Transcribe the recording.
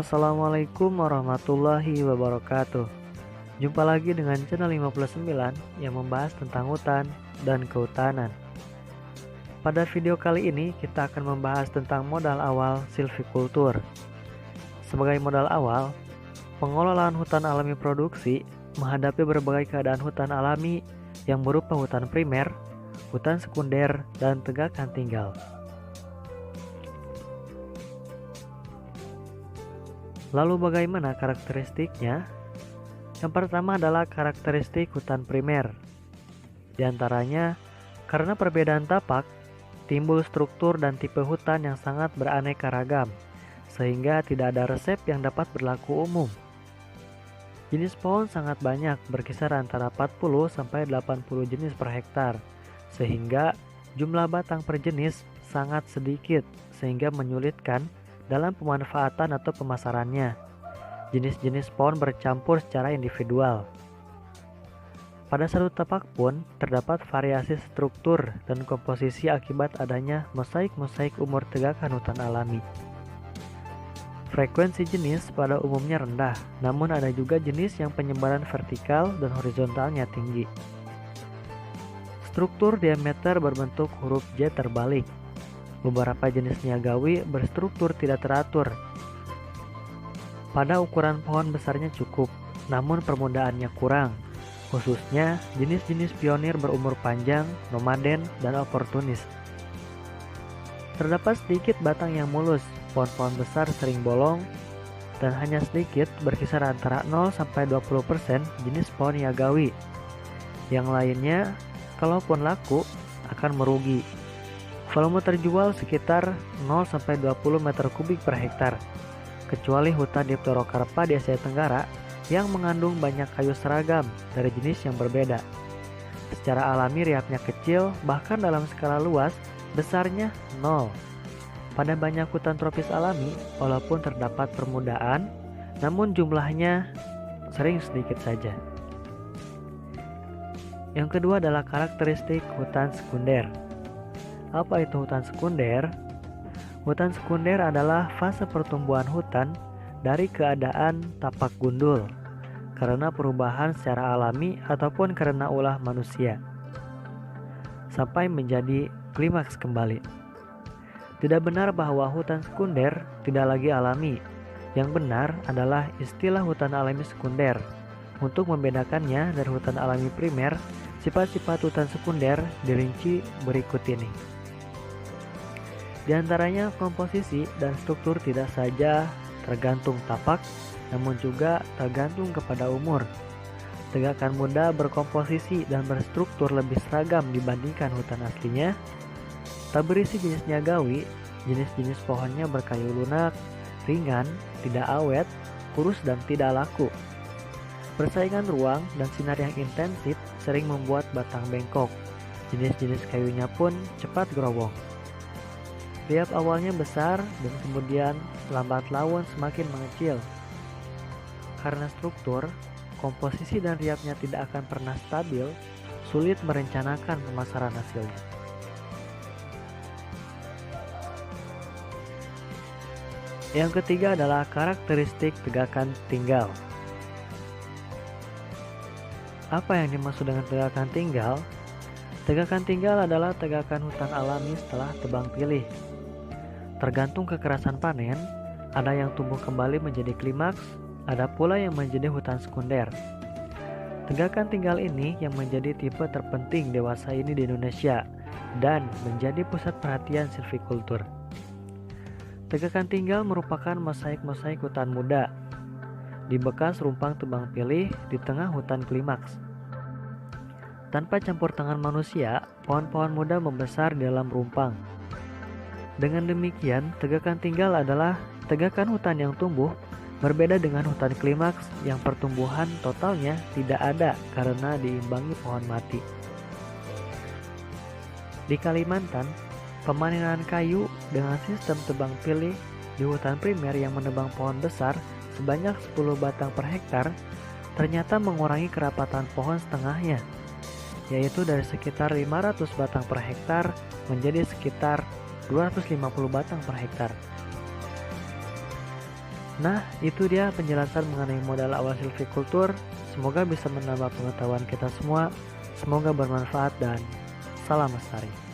Assalamualaikum warahmatullahi wabarakatuh. Jumpa lagi dengan channel 59 yang membahas tentang hutan dan kehutanan. Pada video kali ini kita akan membahas tentang modal awal silvikultur. Sebagai modal awal, pengelolaan hutan alami produksi menghadapi berbagai keadaan hutan alami yang berupa hutan primer, hutan sekunder, dan tegakan tinggal. Lalu bagaimana karakteristiknya? Yang pertama adalah karakteristik hutan primer. Di antaranya, karena perbedaan tapak, timbul struktur dan tipe hutan yang sangat beraneka ragam, sehingga tidak ada resep yang dapat berlaku umum. Jenis pohon sangat banyak, berkisar antara 40-80 jenis per hektar, sehingga jumlah batang per jenis sangat sedikit, sehingga menyulitkan dalam pemanfaatan atau pemasarannya. Jenis-jenis pohon bercampur secara individual. Pada satu tapak pun terdapat variasi struktur dan komposisi akibat adanya mosaik-mosaik umur tegakan hutan alami. Frekuensi jenis pada umumnya rendah, namun ada juga jenis yang penyebaran vertikal dan horizontalnya tinggi. Struktur diameter berbentuk huruf J terbalik. Beberapa jenis niagawi berstruktur tidak teratur. Pada ukuran pohon besarnya cukup, namun permudaannya kurang, khususnya jenis-jenis pionir berumur panjang, nomaden, dan oportunis. Terdapat sedikit batang yang mulus, pohon-pohon besar sering bolong, dan hanya sedikit berkisar antara 0-20% jenis pohon niagawi. Yang lainnya, kalaupun laku, akan merugi. Volume terjual sekitar 0-20 meter kubik per hektar, kecuali hutan Dipterocarpa di Asia Tenggara yang mengandung banyak kayu seragam dari jenis yang berbeda. Secara alami riapnya kecil, bahkan dalam skala luas, besarnya 0. Pada banyak hutan tropis alami, walaupun terdapat permudaan, namun jumlahnya sering sedikit saja. Yang kedua adalah karakteristik hutan sekunder. Apa itu hutan sekunder? Hutan sekunder adalah fase pertumbuhan hutan dari keadaan tapak gundul karena perubahan secara alami ataupun karena ulah manusia sampai menjadi klimaks kembali. Tidak benar bahwa hutan sekunder tidak lagi alami. Yang benar adalah istilah hutan alami sekunder. Untuk membedakannya dari hutan alami primer, sifat-sifat hutan sekunder dirinci berikut ini. Di antaranya komposisi dan struktur tidak saja tergantung tapak, namun juga tergantung kepada umur. Tegakan muda berkomposisi dan berstruktur lebih seragam dibandingkan hutan aslinya. Tak berisi jenis niagawi, jenis-jenis pohonnya berkayu lunak, ringan, tidak awet, kurus dan tidak laku. Persaingan ruang dan sinar yang intensif sering membuat batang bengkok. Jenis-jenis kayunya pun cepat gerowong. Riap awalnya besar dan kemudian lambat laun semakin mengecil. Karena struktur, komposisi dan riapnya tidak akan pernah stabil, sulit merencanakan pemasaran hasilnya. Yang ketiga adalah karakteristik tegakan tinggal. Apa yang dimaksud dengan tegakan tinggal? Tegakan tinggal adalah tegakan hutan alami setelah tebang pilih. Tergantung kekerasan panen, ada yang tumbuh kembali menjadi klimaks, ada pula yang menjadi hutan sekunder. Tegakan tinggal ini yang menjadi tipe terpenting dewasa ini di Indonesia dan menjadi pusat perhatian silvikultur. Tegakan tinggal merupakan mosaik-mosaik hutan muda di bekas rumpang tebang pilih di tengah hutan klimaks. Tanpa campur tangan manusia, pohon-pohon muda membesar di dalam rumpang. Dengan demikian, tegakan tinggal adalah tegakan hutan yang tumbuh, berbeda dengan hutan klimaks yang pertumbuhan totalnya tidak ada karena diimbangi pohon mati. Di Kalimantan, pemanenan kayu dengan sistem tebang pilih di hutan primer yang menebang pohon besar sebanyak 10 batang per hektar ternyata mengurangi kerapatan pohon setengahnya, yaitu dari sekitar 500 batang per hektar menjadi sekitar 250 batang per hektar. Nah, itu dia penjelasan mengenai modal awal silvikultur. Semoga bisa menambah pengetahuan kita semua. Semoga bermanfaat dan salam lestari.